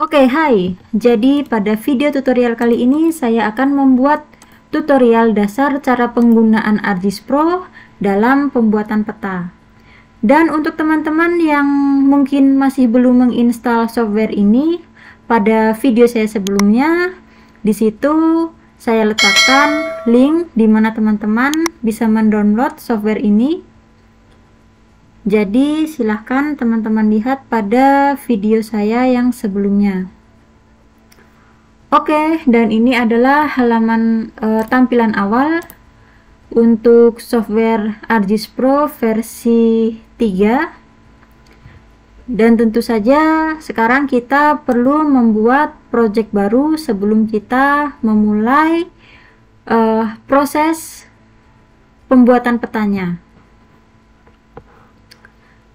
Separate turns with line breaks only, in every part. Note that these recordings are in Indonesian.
Oke, hai. Jadi pada video tutorial kali ini saya akan membuat tutorial dasar cara penggunaan ArcGIS Pro dalam pembuatan peta. Dan untuk teman-teman yang mungkin masih belum menginstal software ini, pada video saya sebelumnya, di situ saya letakkan link di mana teman-teman bisa mendownload software ini. Jadi silahkan teman-teman lihat pada video saya yang sebelumnya. Oke, dan ini adalah halaman tampilan awal untuk software ArcGIS Pro versi 3. Dan tentu saja sekarang kita perlu membuat project baru sebelum kita memulai proses pembuatan petanya.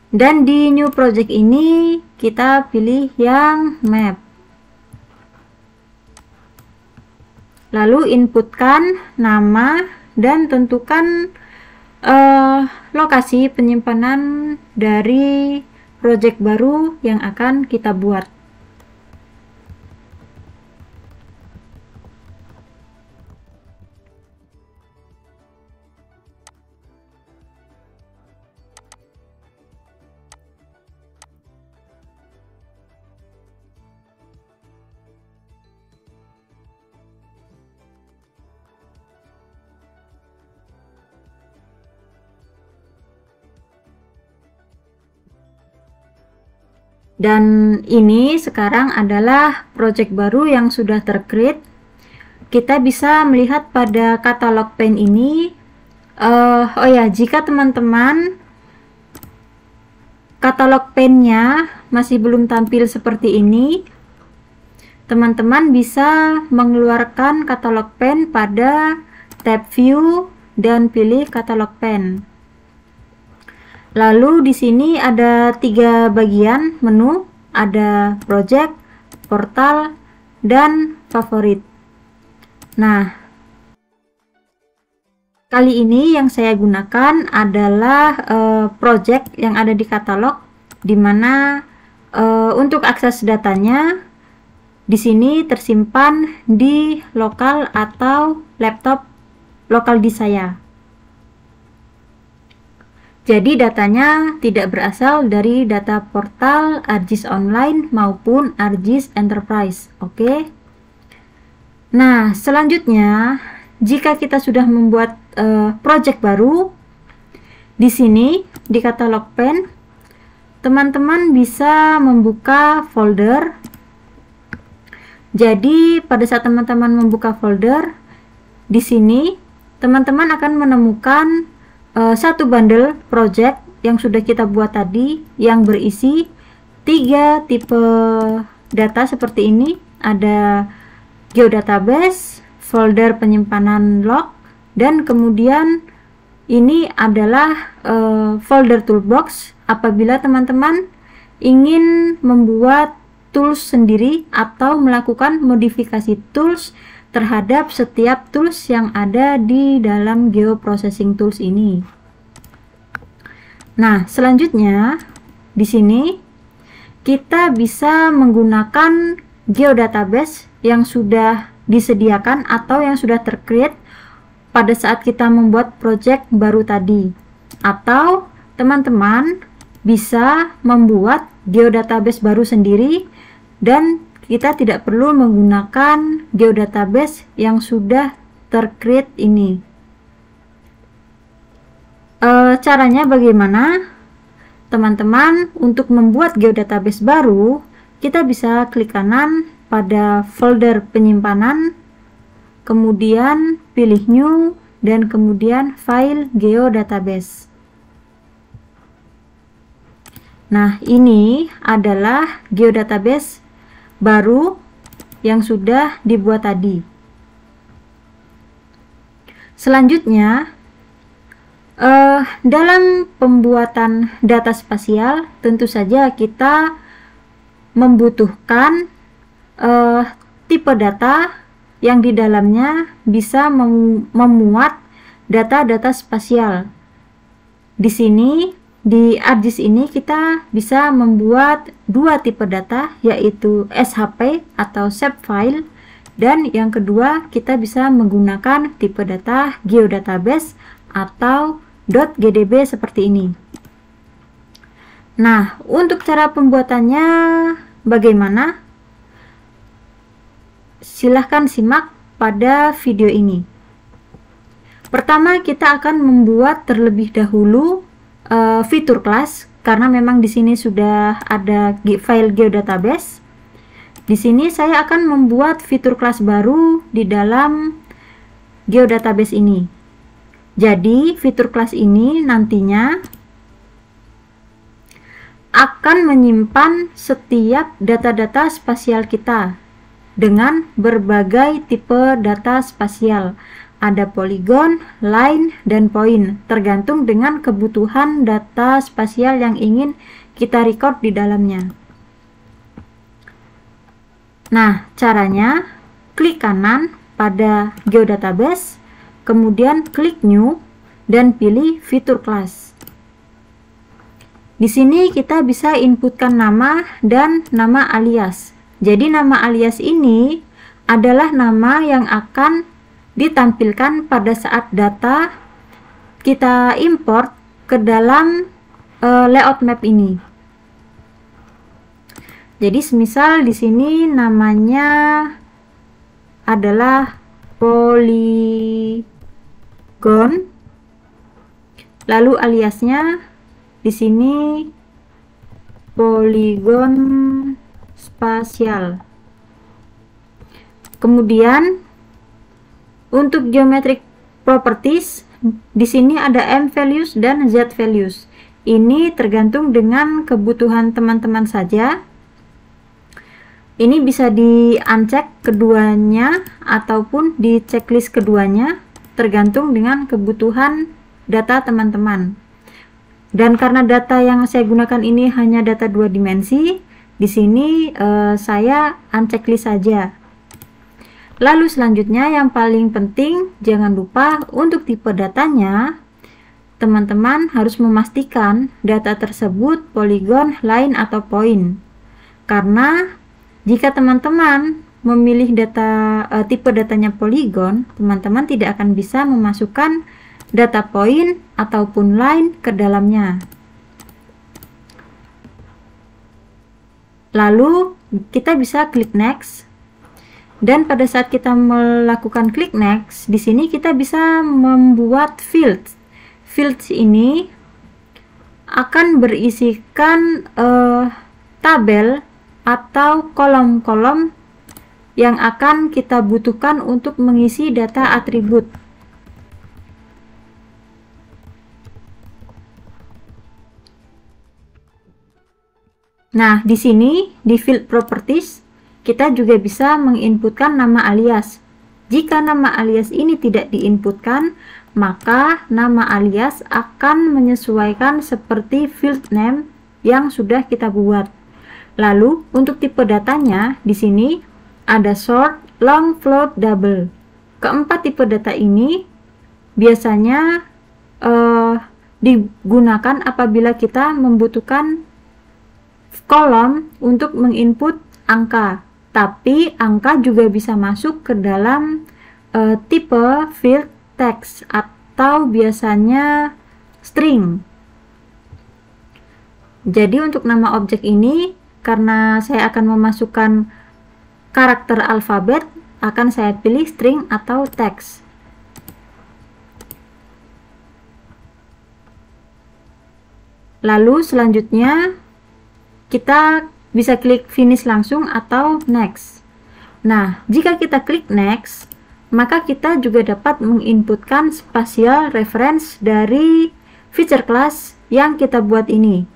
Dan di new project ini kita pilih yang map. Lalu inputkan nama dan tentukan lokasi penyimpanan dari project baru yang akan kita buat. Dan ini sekarang adalah project baru yang sudah tercreate. Kita bisa melihat pada katalog pane ini. Oh ya, jika teman-teman katalog pane-nya masih belum tampil seperti ini, teman-teman bisa mengeluarkan katalog pane pada tab view dan pilih katalog pane. Lalu di sini ada 3 bagian menu, ada project, portal, dan favorit. Nah, kali ini yang saya gunakan adalah project yang ada di katalog, di mana untuk akses datanya di sini tersimpan di lokal atau laptop lokal di saya. Jadi datanya tidak berasal dari data portal ArcGIS Online maupun ArcGIS Enterprise. Oke. Nah, selanjutnya jika kita sudah membuat project baru, di sini di katalog pane teman-teman bisa membuka folder. Jadi pada saat teman-teman membuka folder, di sini teman-teman akan menemukan satu bundle project yang sudah kita buat tadi, yang berisi 3 tipe data seperti ini. Ada geodatabase, folder penyimpanan log, dan kemudian ini adalah folder toolbox apabila teman-teman ingin membuat tools sendiri atau melakukan modifikasi tools terhadap setiap tools yang ada di dalam geoprocessing tools ini. Nah, selanjutnya di sini kita bisa menggunakan geodatabase yang sudah disediakan atau yang sudah tercreate pada saat kita membuat project baru tadi. Atau teman-teman bisa membuat geodatabase baru sendiri dan kita tidak perlu menggunakan geodatabase yang sudah tercreate ini. Caranya bagaimana? Teman-teman, untuk membuat geodatabase baru, kita bisa klik kanan pada folder penyimpanan, kemudian pilih new, dan kemudian file geodatabase. Nah, ini adalah geodatabase baru yang sudah dibuat tadi. Selanjutnya, dalam pembuatan data spasial tentu saja kita membutuhkan tipe data yang di dalamnya bisa memuat data-data spasial. Di sini di ArcGIS ini kita bisa membuat dua tipe data, yaitu SHP atau shapefile, dan yang kedua kita bisa menggunakan tipe data geodatabase atau .gdb seperti ini. Nah, untuk cara pembuatannya bagaimana? Silahkan simak pada video ini. Pertama, kita akan membuat terlebih dahulu fitur class, karena memang di sini sudah ada file geodatabase. Di sini saya akan membuat fitur class baru di dalam geodatabase ini. Jadi, fitur class ini nantinya akan menyimpan setiap data-data spasial kita dengan berbagai tipe data spasial. Ada poligon, line, dan point, tergantung dengan kebutuhan data spasial yang ingin kita record di dalamnya. Nah, caranya klik kanan pada geodatabase, kemudian klik new, dan pilih fitur class. Di sini kita bisa inputkan nama dan nama alias. Jadi nama alias ini adalah nama yang akan ditampilkan pada saat data kita import ke dalam layout map ini. Jadi semisal di sini namanya adalah polygon, lalu aliasnya di sini poligon spasial. Kemudian untuk geometric properties, di sini ada M values dan Z values. Ini tergantung dengan kebutuhan teman-teman saja. Ini bisa di-uncheck keduanya ataupun di checklist keduanya, tergantung dengan kebutuhan data teman-teman. Dan karena data yang saya gunakan ini hanya data 2 dimensi, di sini saya unchecklist saja. Lalu selanjutnya yang paling penting, jangan lupa untuk tipe datanya, teman-teman harus memastikan data tersebut poligon, line, atau point. Karena jika teman-teman memilih tipe datanya poligon, teman-teman tidak akan bisa memasukkan data point ataupun line ke dalamnya. Lalu kita bisa klik next. Dan pada saat kita melakukan klik next, di sini kita bisa membuat fields. Fields ini akan berisikan tabel atau kolom-kolom yang akan kita butuhkan untuk mengisi data atribut. Nah, di sini di field properties kita juga bisa menginputkan nama alias. Jika nama alias ini tidak diinputkan, maka nama alias akan menyesuaikan seperti field name yang sudah kita buat. Lalu untuk tipe datanya di sini ada short, long, float, double. Keempat tipe data ini biasanya digunakan apabila kita membutuhkan kolom untuk menginput angka. Tapi angka juga bisa masuk ke dalam tipe field text atau biasanya string. Jadi untuk nama objek ini, karena saya akan memasukkan karakter alfabet, akan saya pilih string atau text. Lalu selanjutnya kita bisa klik finish langsung atau next. Nah, jika kita klik next, maka kita juga dapat menginputkan spatial reference dari feature class yang kita buat ini.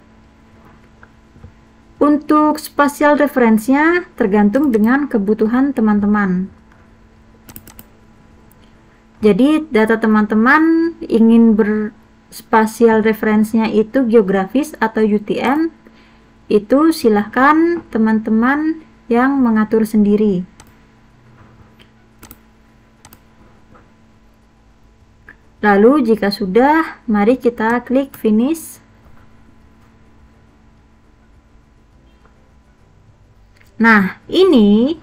Untuk spatial reference-nya tergantung dengan kebutuhan teman-teman. Jadi data teman-teman ingin spatial reference-nya itu geografis atau UTM, itu silahkan teman-teman yang mengatur sendiri. Lalu jika sudah, mari kita klik finish. Nah, ini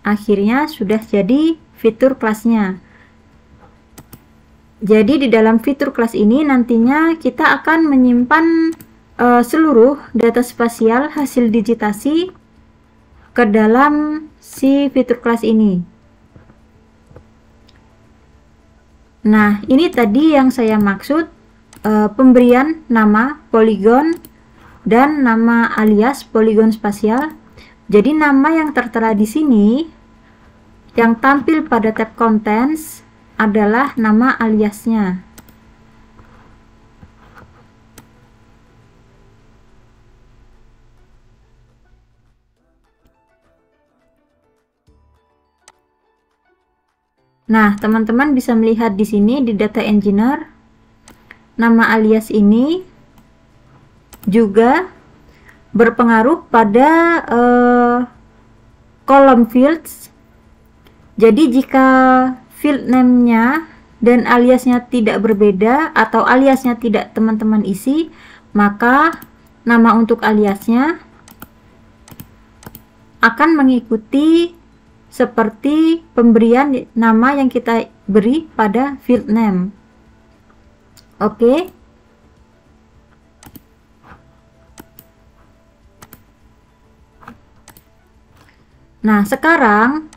akhirnya sudah jadi fitur kelasnya. Jadi di dalam fitur kelas ini nantinya kita akan menyimpan seluruh data spasial hasil digitasi ke dalam si fitur kelas ini. Nah, ini tadi yang saya maksud, pemberian nama poligon dan nama alias poligon spasial. Jadi nama yang tertera di sini yang tampil pada tab contents adalah nama aliasnya. Nah, teman-teman bisa melihat di sini di data engineer, nama alias ini juga berpengaruh pada kolom fields. Jadi jika field name-nya dan aliasnya tidak berbeda atau aliasnya tidak teman-teman isi, maka nama untuk aliasnya akan mengikuti seperti pemberian nama yang kita beri pada field name. Oke. Nah, sekarang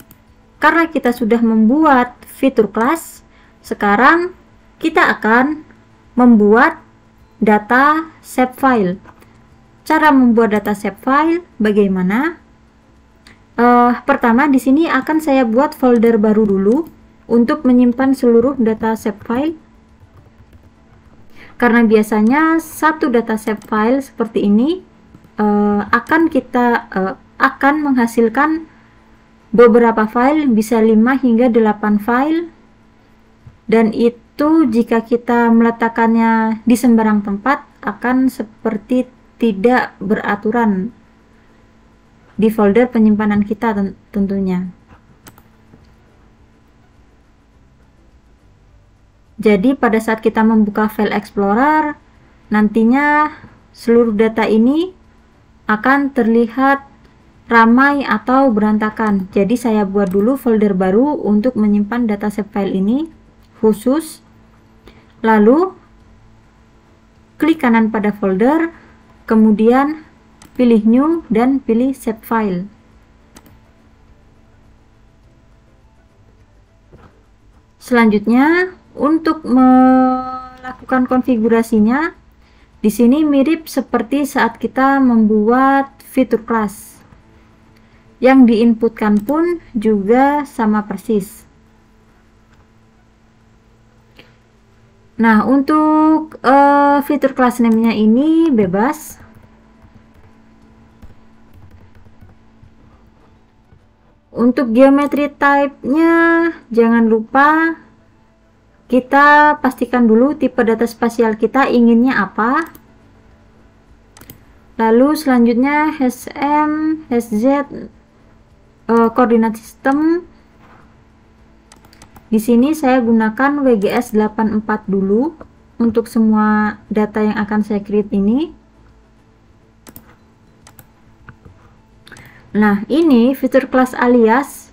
karena kita sudah membuat fitur kelas, sekarang kita akan membuat data shapefile. Cara membuat data shapefile bagaimana? Pertama di sini akan saya buat folder baru dulu untuk menyimpan seluruh data shapefile. Karena biasanya satu data shapefile seperti ini akan menghasilkan beberapa file, bisa 5 hingga 8 file, dan itu jika kita meletakkannya di sembarang tempat akan seperti tidak beraturan di folder penyimpanan kita tentunya. Jadi pada saat kita membuka file explorer, nantinya seluruh data ini akan terlihat ramai atau berantakan. Jadi saya buat dulu folder baru untuk menyimpan data shapefile ini khusus, lalu klik kanan pada folder, kemudian pilih new dan pilih shapefile. Selanjutnya untuk melakukan konfigurasinya, di sini mirip seperti saat kita membuat fitur kelas. Yang diinputkan pun juga sama persis. Nah, untuk fitur class name-nya ini bebas. Untuk geometry type-nya jangan lupa kita pastikan dulu tipe data spasial kita inginnya apa. Lalu selanjutnya HM, HZ, koordinat sistem. Di sini saya gunakan WGS 84 dulu untuk semua data yang akan saya create ini. Nah, ini fitur kelas alias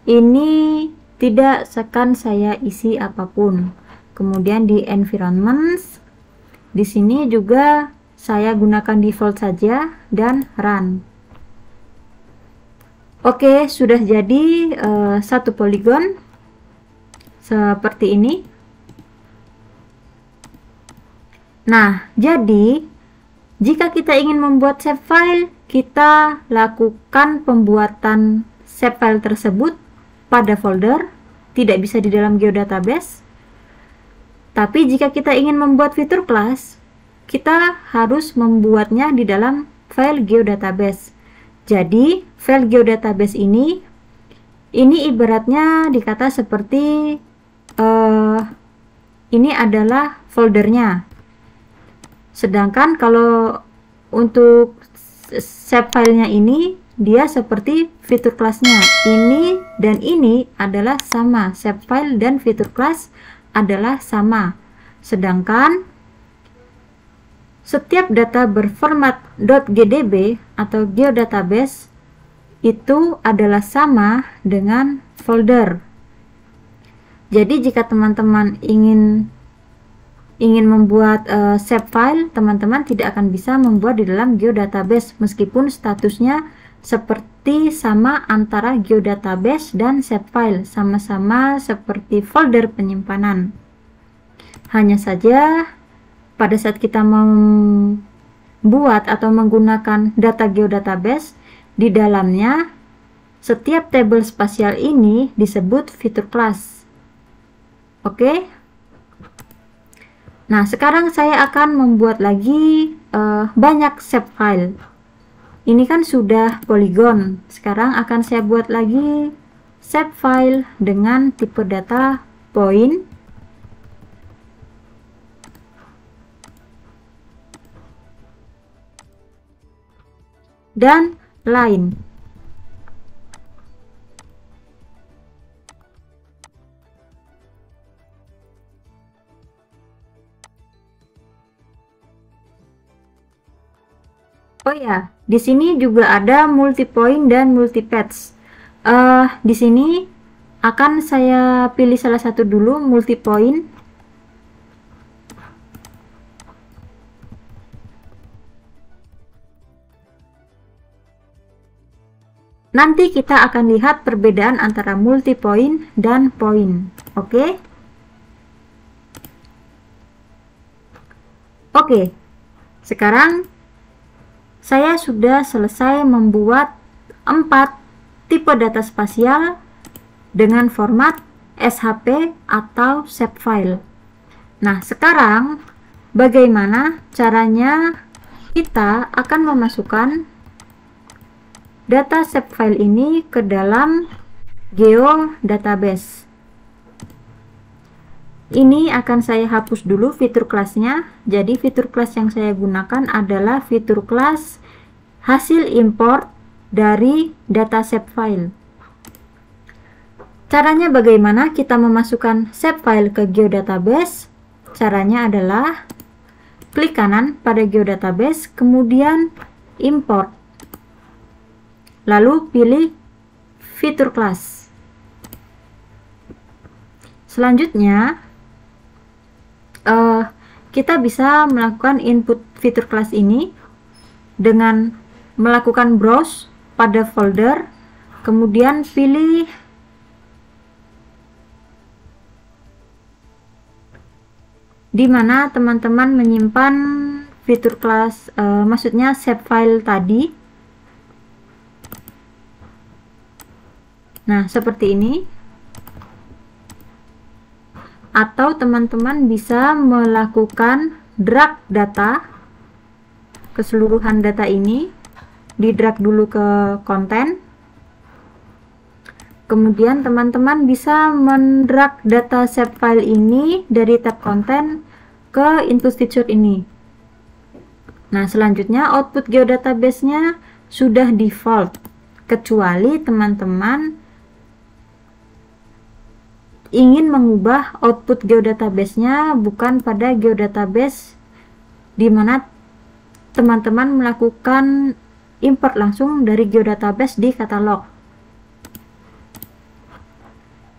ini tidak akan saya isi apapun. Kemudian di environments, di sini juga saya gunakan default saja dan run. Oke, sudah jadi satu poligon seperti ini. Nah, jadi jika kita ingin membuat shapefile, kita lakukan pembuatan shapefile tersebut pada folder, tidak bisa di dalam geodatabase. Tapi jika kita ingin membuat fitur kelas, kita harus membuatnya di dalam file geodatabase. Jadi file geodatabase ini ibaratnya dikata seperti ini adalah foldernya. Sedangkan kalau untuk shapefile-nya ini dia seperti fitur kelasnya. Ini dan ini adalah sama, shapefile dan fitur kelas adalah sama. Sedangkan setiap data berformat .gdb atau geodatabase itu adalah sama dengan folder. Jadi jika teman-teman ingin membuat save file, teman-teman tidak akan bisa membuat di dalam geodatabase meskipun statusnya seperti sama antara geodatabase dan save file, sama-sama seperti folder penyimpanan. Hanya saja pada saat kita membuat atau menggunakan data geodatabase, di dalamnya setiap tabel spasial ini disebut fitur class. Oke. Nah, sekarang saya akan membuat lagi banyak save file. Ini kan sudah polygon. Sekarang akan saya buat lagi save file dengan tipe data point dan line. Oh ya, di sini juga ada multi point dan multi path. Di sini akan saya pilih salah satu dulu, multi point. Nanti kita akan lihat perbedaan antara multi point dan point. Oke? Oke. Sekarang saya sudah selesai membuat 4 tipe data spasial dengan format SHP atau save file. Nah, sekarang bagaimana caranya kita akan memasukkan data save file ini ke dalam geodatabase. Ini akan saya hapus dulu fitur kelasnya. Jadi fitur kelas yang saya gunakan adalah fitur kelas hasil import dari data save file. Caranya bagaimana kita memasukkan save file ke geodatabase? Caranya adalah klik kanan pada geodatabase, kemudian import. Lalu pilih fitur kelas. Selanjutnya kita bisa melakukan input fitur kelas ini dengan melakukan browse pada folder, kemudian pilih di mana teman-teman menyimpan fitur kelas, maksudnya save file tadi. Nah, seperti ini. Atau teman-teman bisa melakukan drag data, keseluruhan data ini di drag dulu ke konten, kemudian teman-teman bisa mendrag data save file ini dari tab konten ke input feature ini. Nah, selanjutnya output geodatabase-nya sudah default, kecuali teman-teman ingin mengubah output geodatabase-nya bukan pada geodatabase di mana teman-teman melakukan import langsung dari geodatabase di katalog.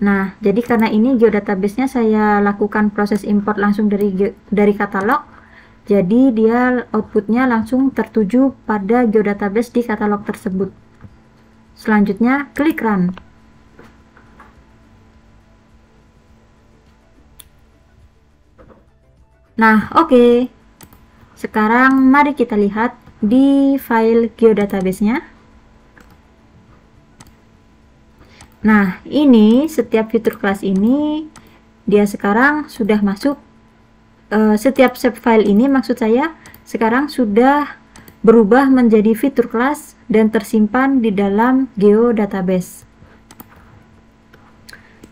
Nah, jadi karena ini geodatabase-nya saya lakukan proses import langsung dari katalog, jadi dia outputnya langsung tertuju pada geodatabase di katalog tersebut. Selanjutnya klik run. Nah, oke. Sekarang mari kita lihat di file geodatabase-nya. Nah, ini setiap fitur kelas ini dia sekarang sudah masuk, setiap save file ini maksud saya sekarang sudah berubah menjadi fitur kelas dan tersimpan di dalam geodatabase.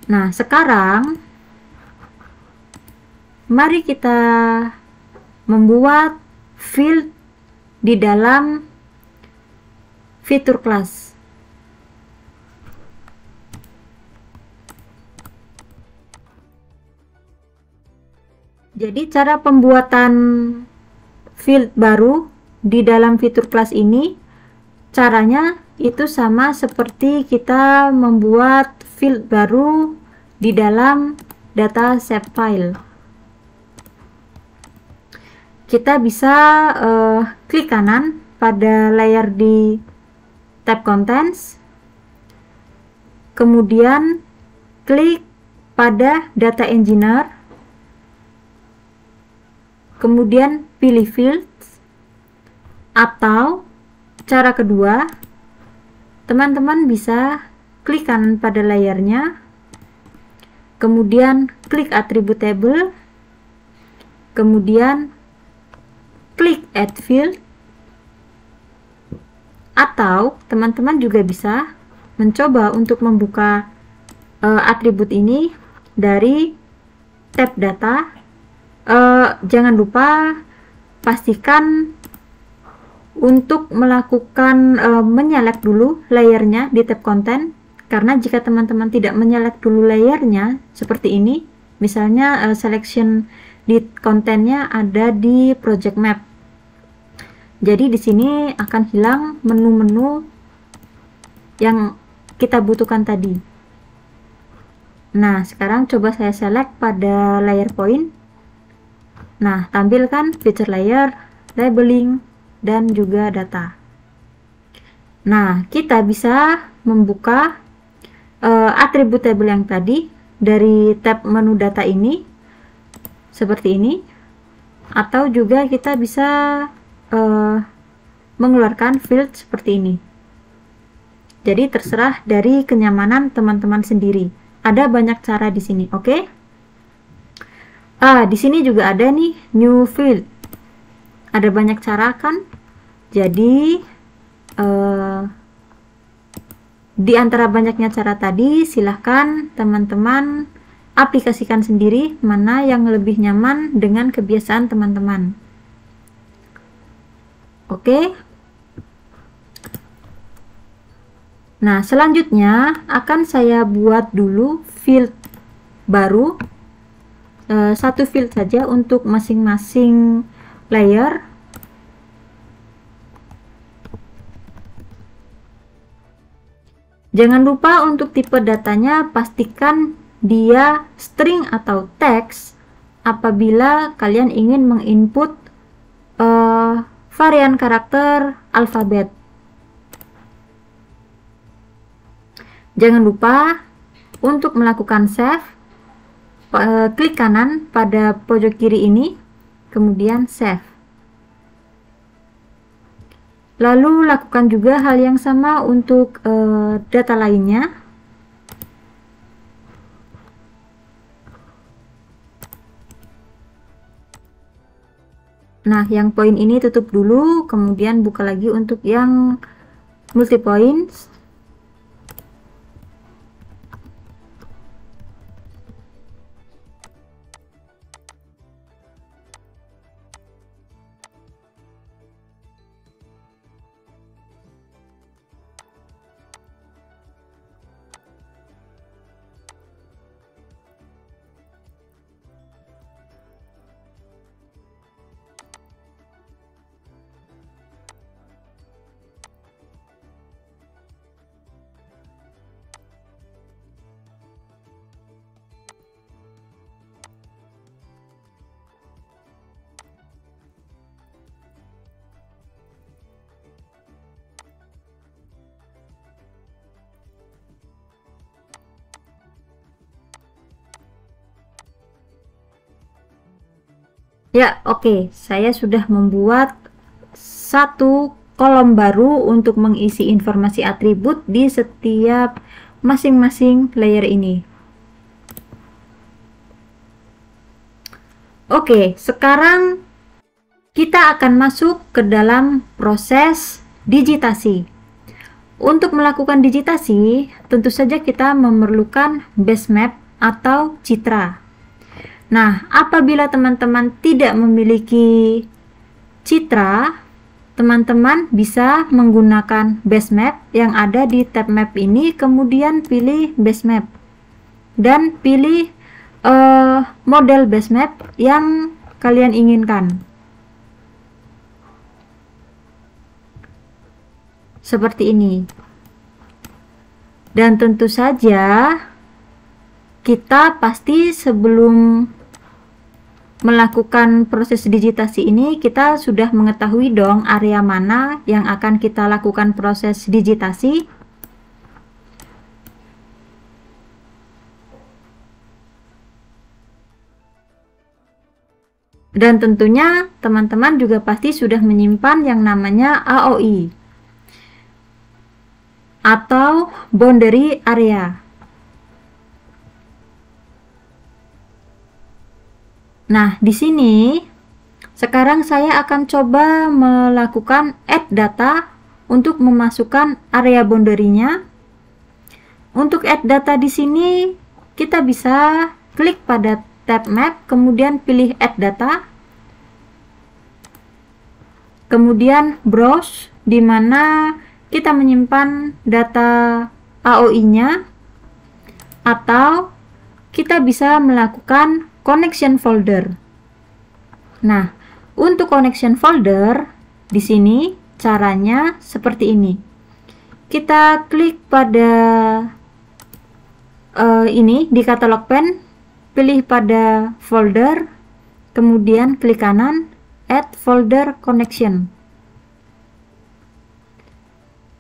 Nah, sekarang mari kita membuat field di dalam fitur kelas. Jadi cara pembuatan field baru di dalam fitur kelas ini Caranya itu sama seperti kita membuat field baru di dalam data shape file. Kita bisa klik kanan pada layer di tab contents, kemudian klik pada data engineer, kemudian pilih fields, atau cara kedua, teman-teman bisa klik kanan pada layarnya, kemudian klik atribut table, kemudian klik add field, atau teman-teman juga bisa mencoba untuk membuka atribut ini dari tab data. Jangan lupa pastikan untuk melakukan menyelect dulu layernya di tab content, karena jika teman-teman tidak menyelect dulu layernya seperti ini, misalnya selection di kontennya ada di project map, jadi di sini akan hilang menu-menu yang kita butuhkan tadi. Nah, sekarang coba saya select pada layer point. Nah, tampilkan feature layer, labeling, dan juga data. Nah, kita bisa membuka atribut table yang tadi dari tab menu data ini seperti ini, atau juga kita bisa mengeluarkan field seperti ini. Jadi terserah dari kenyamanan teman-teman sendiri. Ada banyak cara di sini, oke? Di sini juga ada nih new field. Ada banyak cara kan? Jadi di antara banyaknya cara tadi, silahkan teman-teman aplikasikan sendiri mana yang lebih nyaman dengan kebiasaan teman-teman. Oke. Nah, selanjutnya akan saya buat dulu field baru, satu field saja untuk masing-masing layer. Jangan lupa untuk tipe datanya pastikan dia string atau teks apabila kalian ingin menginput varian karakter alfabet. Jangan lupa untuk melakukan save, klik kanan pada pojok kiri ini, kemudian save. Lalu lakukan juga hal yang sama untuk data lainnya. Nah, yang poin ini tutup dulu, kemudian buka lagi untuk yang multi points. Ya, oke. Saya sudah membuat satu kolom baru untuk mengisi informasi atribut di setiap masing-masing layer ini. Oke, sekarang kita akan masuk ke dalam proses digitasi. Untuk melakukan digitasi, tentu saja kita memerlukan base map atau citra. Nah, apabila teman-teman tidak memiliki citra, teman-teman bisa menggunakan base map yang ada di tab map ini, kemudian pilih base map dan pilih model base map yang kalian inginkan. seperti ini. Dan tentu saja kita pasti sebelum melakukan proses digitasi ini kita sudah mengetahui dong area mana yang akan kita lakukan proses digitasi. Dan tentunya teman-teman juga pasti sudah menyimpan yang namanya AOI atau boundary area. Nah, di sini sekarang saya akan coba melakukan add data untuk memasukkan area boundary-nya. Untuk add data di sini kita bisa klik pada tab map, kemudian pilih add data. Kemudian browse, di mana kita menyimpan data AOI-nya, atau kita bisa melakukan connection folder. Nah, untuk connection folder di sini caranya seperti ini. Kita klik pada ini di katalog pen, pilih pada folder, kemudian klik kanan add folder connection.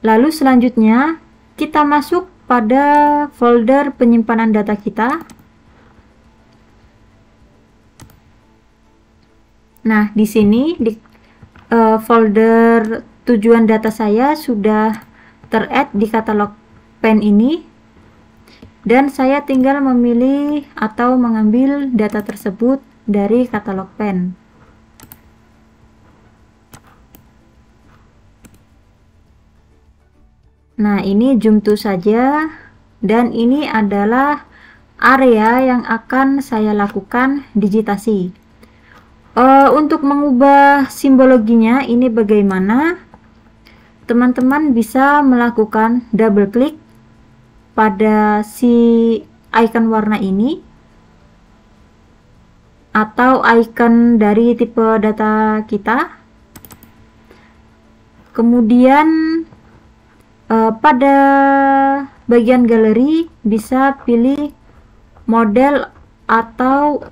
Lalu selanjutnya kita masuk pada folder penyimpanan data kita. Nah, di sini di folder tujuan data saya sudah ter-add di katalog pen ini, dan saya tinggal memilih atau mengambil data tersebut dari katalog pen. Nah, ini zoom to saja, dan ini adalah area yang akan saya lakukan digitasi. Untuk mengubah simbologinya ini bagaimana? Teman-teman bisa melakukan double klik pada si icon warna ini atau icon dari tipe data kita. Kemudian pada bagian galeri bisa pilih model atau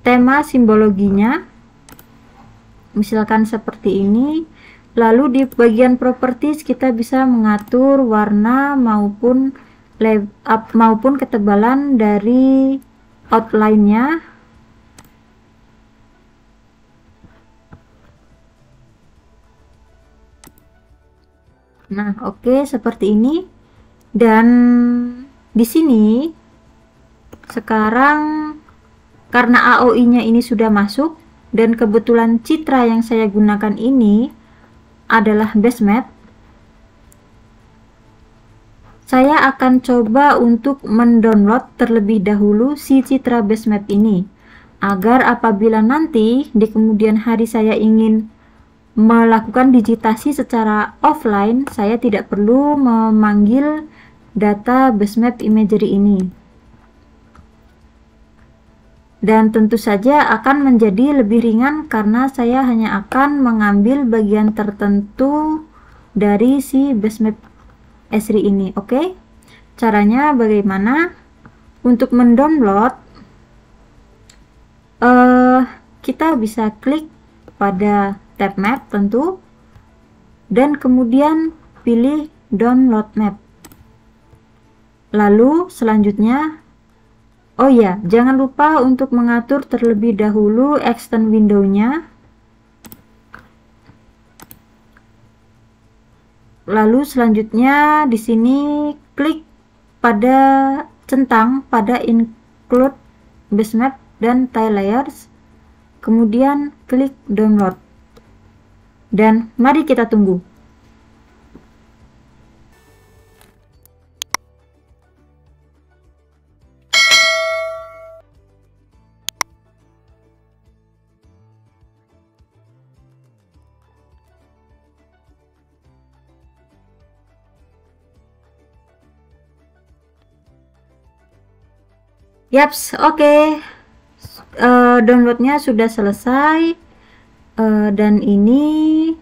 tema simbologinya, misalkan seperti ini. Lalu di bagian properties kita bisa mengatur warna maupun ketebalan dari outline-nya. Nah, oke, seperti ini. Dan di sini sekarang karena AOI-nya ini sudah masuk, dan kebetulan citra yang saya gunakan ini adalah base map, saya akan coba untuk mendownload terlebih dahulu si citra base map ini, agar apabila nanti di kemudian hari saya ingin melakukan digitasi secara offline, saya tidak perlu memanggil data base map imagery ini. Dan tentu saja akan menjadi lebih ringan karena saya hanya akan mengambil bagian tertentu dari si base map Esri ini. Oke, caranya bagaimana? Untuk mendownload, kita bisa klik pada tab map tentu, dan kemudian pilih download map. Lalu selanjutnya, oh ya, jangan lupa untuk mengatur terlebih dahulu extend window-nya. Lalu selanjutnya di sini klik pada centang pada include base map dan tile layers, kemudian klik download. Dan mari kita tunggu. Yaps, oke. Downloadnya sudah selesai, dan ini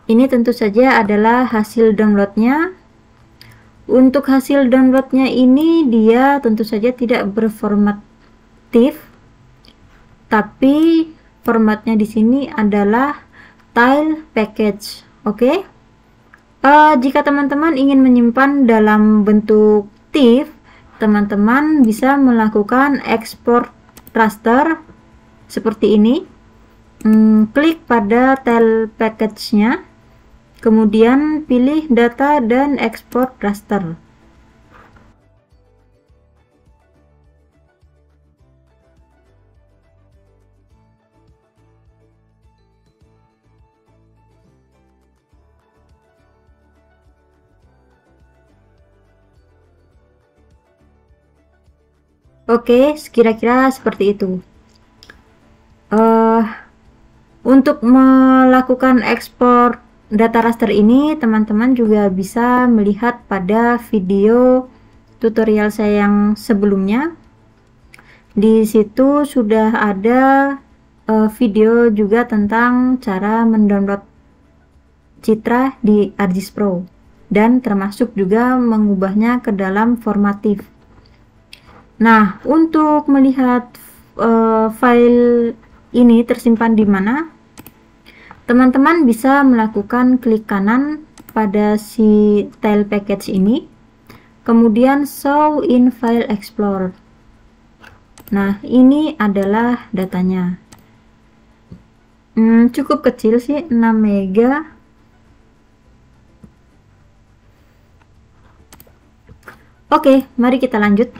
Ini tentu saja adalah hasil downloadnya. Untuk hasil downloadnya ini dia tentu saja tidak berformat TIFF, tapi formatnya di sini adalah tile package. Oke. Jika teman-teman ingin menyimpan dalam bentuk TIFF, teman-teman bisa melakukan export raster seperti ini. Klik pada tile package-nya, kemudian pilih data dan export raster. Oke, kira-kira seperti itu. Untuk melakukan ekspor data raster ini, teman-teman juga bisa melihat pada video tutorial saya yang sebelumnya. Di situ sudah ada video juga tentang cara mendownload citra di ArcGIS Pro, dan termasuk juga mengubahnya ke dalam format TIFF. Nah, untuk melihat file ini tersimpan di mana, teman-teman bisa melakukan klik kanan pada si tile package ini, kemudian show in file explorer. Nah, ini adalah datanya. Cukup kecil sih, 6 mega. Oke, mari kita lanjut.